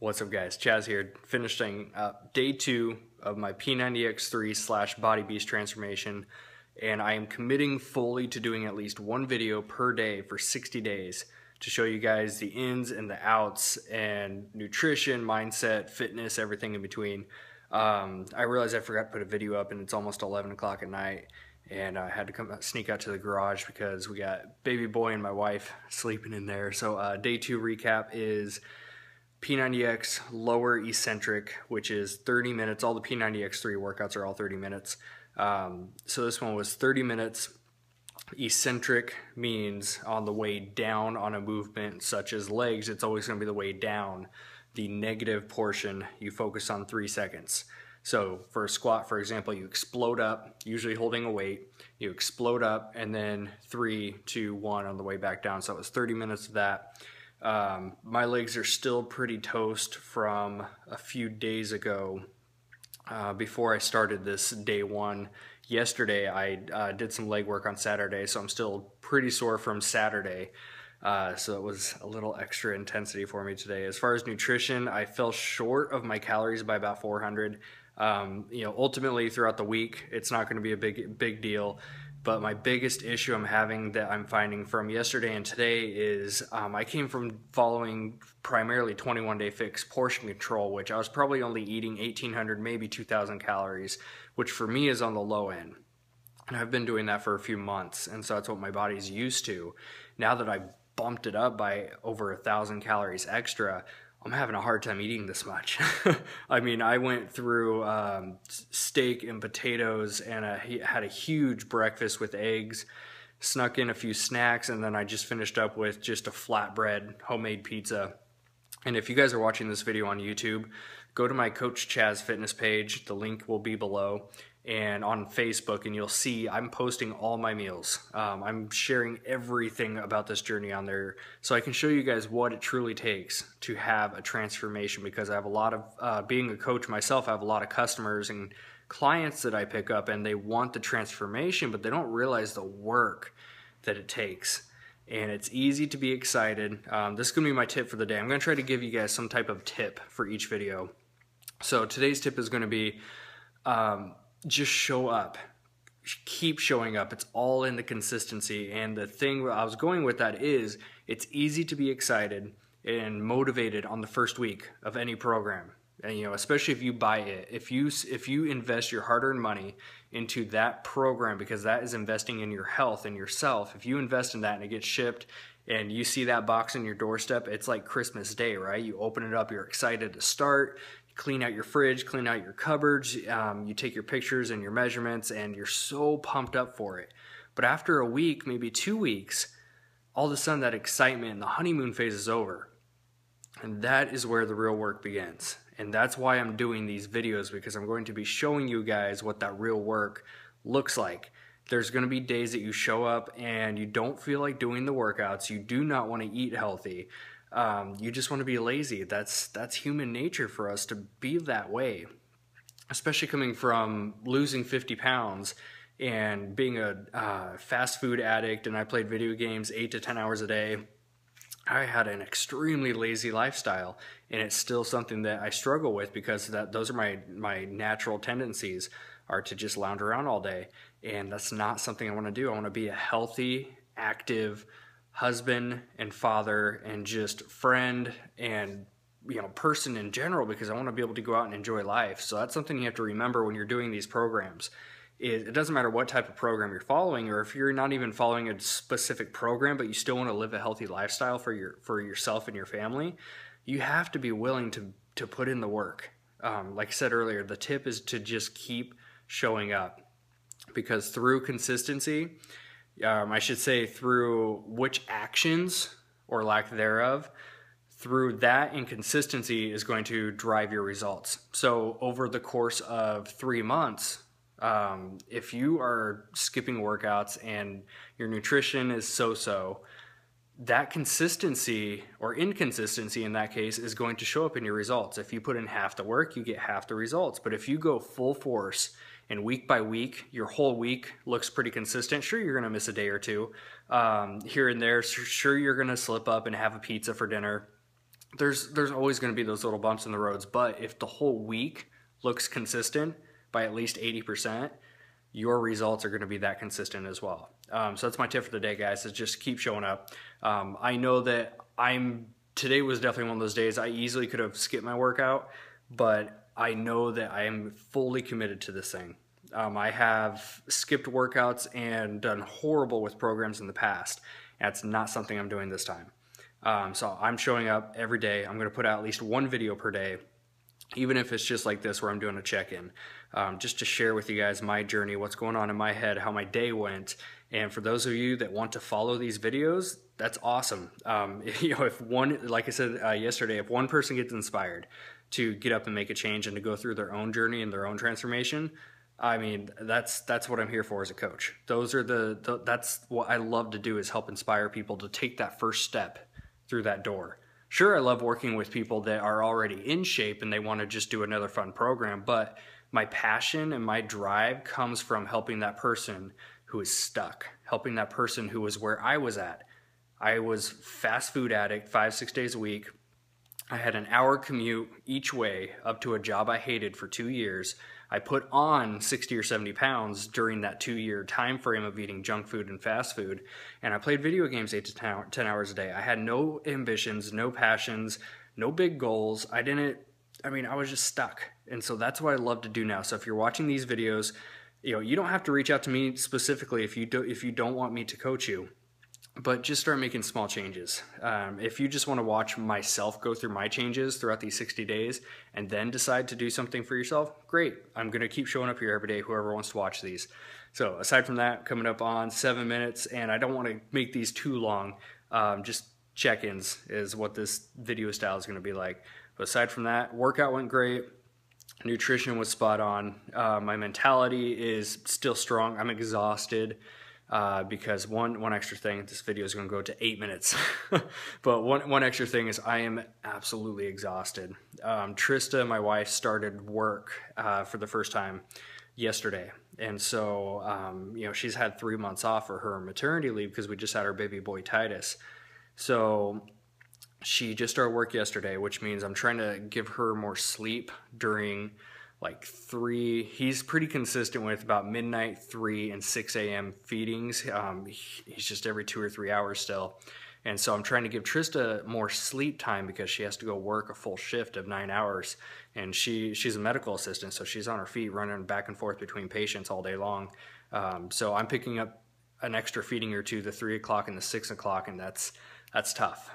What's up, guys? Chaz here, finishing up day 2 of my P90X3 / Body Beast transformation, and I am committing fully to doing at least one video per day for 60 days to show you guys the ins and the outs and nutrition, mindset, fitness, everything in between. I realized I forgot to put a video up and it's almost 11 o'clock at night, and I had to sneak out to the garage because we got baby boy and my wife sleeping in there. So day 2 recap is P90X lower eccentric, which is 30 minutes. All the P90X3 workouts are all 30 minutes. So this one was 30 minutes. Eccentric means on the way down on a movement such as legs, it's always going to be the way down. The negative portion, you focus on 3 seconds. So for a squat, for example, you explode up, usually holding a weight. You explode up and then 3, 2, 1 on the way back down. So it was 30 minutes of that. My legs are still pretty toast from a few days ago before I started this day 1. Yesterday I did some leg work on Saturday, so I'm still pretty sore from Saturday. So it was a little extra intensity for me today. As far as nutrition, I fell short of my calories by about 400. Ultimately throughout the week, it's not going to be a big deal. But my biggest issue I'm having that I'm finding from yesterday and today is I came from following primarily 21-day fixed portion control, which I was probably only eating 1,800, maybe 2,000 calories, which for me is on the low end. And I've been doing that for a few months, and so that's what my body's used to. Now that I've bumped it up by over 1,000 calories extra, I'm having a hard time eating this much. I mean, I went through steak and potatoes and had a huge breakfast with eggs, snuck in a few snacks, and then I just finished up with just a flatbread homemade pizza. And if you guys are watching this video on YouTube, go to my Coach Chaz Fitness page. The link will be below. And on Facebook, and you'll see I'm posting all my meals. I'm sharing everything about this journey on there so I can show you guys what it truly takes to have a transformation, because I have a lot of, being a coach myself, I have a lot of customers and clients that I pick up, and they want the transformation, but they don't realize the work that it takes. And it's easy to be excited. This is going to be my tip for the day. I'm going to try to give you guys some type of tip for each video. So today's tip is going to be just show up. Keep showing up. It's all in the consistency. And the thing I was going with that is it's easy to be excited and motivated on the first week of any program. And especially if you buy it, if you invest your hard-earned money into that program, because that is investing in your health and yourself. If you invest in that and it gets shipped and you see that box on your doorstep, it's like Christmas Day, right? You open it up, you're excited to start. Clean out your fridge, clean out your cupboards, you take your pictures and your measurements, and you're so pumped up for it. But after a week, maybe 2 weeks, all of a sudden that excitement and the honeymoon phase is over. And that is where the real work begins. And that's why I'm doing these videos, because I'm going to be showing you guys what that real work looks like. There's going to be days that you show up and you don't feel like doing the workouts. You do not want to eat healthy. You just want to be lazy. That's human nature for us to be that way, especially coming from losing 50 pounds and being a fast food addict, and I played video games 8 to 10 hours a day. I had an extremely lazy lifestyle, and it's still something that I struggle with, because those are my natural tendencies, are to just lounge around all day, and that's not something I want to do. I want to be a healthy, active husband and father and just friend and person in general, because I want to be able to go out and enjoy life. So that's something you have to remember when you're doing these programs. It doesn't matter what type of program you're following, or if you're not even following a specific program but you still want to live a healthy lifestyle for yourself and your family, you have to be willing to put in the work. Like I said earlier, the tip is to just keep showing up, because through consistency, I should say through which actions or lack thereof, through that inconsistency is going to drive your results. So over the course of 3 months, if you are skipping workouts and your nutrition is so-so, that consistency or inconsistency in that case is going to show up in your results. If you put in half the work, you get half the results. But if you go full force and week by week, your whole week looks pretty consistent, sure, you're going to miss a day or two here and there. Sure, you're going to slip up and have a pizza for dinner. there's always going to be those little bumps in the roads, but if the whole week looks consistent by at least 80%, your results are going to be that consistent as well. So that's my tip for the day, guys, is just keep showing up. I know that today was definitely one of those days I easily could have skipped my workout, but I know that I am fully committed to this thing. I have skipped workouts and done horrible with programs in the past. That's not something I'm doing this time. So I'm showing up every day. I'm going to put out at least one video per day, even if it's just like this where I'm doing a check-in, just to share with you guys my journey, what's going on in my head, how my day went. And for those of you that want to follow these videos, that's awesome. If one, like I said yesterday, if one person gets inspired to get up and make a change and to go through their own journey and their own transformation, I mean, that's what I'm here for as a coach. Those are that's what I love to do, is help inspire people to take that first step through that door. Sure, I love working with people that are already in shape and they want to just do another fun program, but my passion and my drive comes from helping that person who is stuck, helping that person who was where I was at. I was fast food addict 5-6 days a week. I had an hour commute each way up to a job I hated for 2 years. I put on 60 or 70 pounds during that 2-year time frame of eating junk food and fast food. And I played video games 8 to 10 hours a day. I had no ambitions, no passions, no big goals. I was just stuck. And so that's what I love to do now. So if you're watching these videos, you don't have to reach out to me specifically if you don't want me to coach you. But just start making small changes. If you just want to watch myself go through my changes throughout these 60 days and then decide to do something for yourself, great. I'm going to keep showing up here every day, whoever wants to watch these. So aside from that, coming up on 7 minutes, and I don't want to make these too long, just check-ins is what this video style is going to be like. But aside from that, workout went great. Nutrition was spot on. My mentality is still strong. I'm exhausted. Because one extra thing, this video is going to go to 8 minutes, but one extra thing is I am absolutely exhausted. Trista, my wife, started work for the first time yesterday, and so she's had 3 months off for her maternity leave because we just had our baby boy Titus. So she just started work yesterday, which means I'm trying to give her more sleep during he's pretty consistent with about midnight, 3 and 6 a.m. feedings. He's just every 2 or 3 hours still. And so I'm trying to give Trista more sleep time because she has to go work a full shift of 9 hours. And she's a medical assistant, so she's on her feet running back and forth between patients all day long. So I'm picking up an extra feeding or two, the 3 o'clock and the 6 o'clock, and that's tough.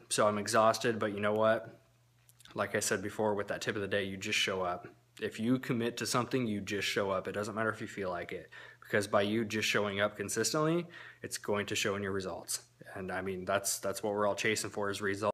So I'm exhausted, but you know what? Like I said before, with that tip of the day, you just show up. If you commit to something, you just show up. It doesn't matter if you feel like it, because by you just showing up consistently, it's going to show in your results. And I mean, that's what we're all chasing for, is results.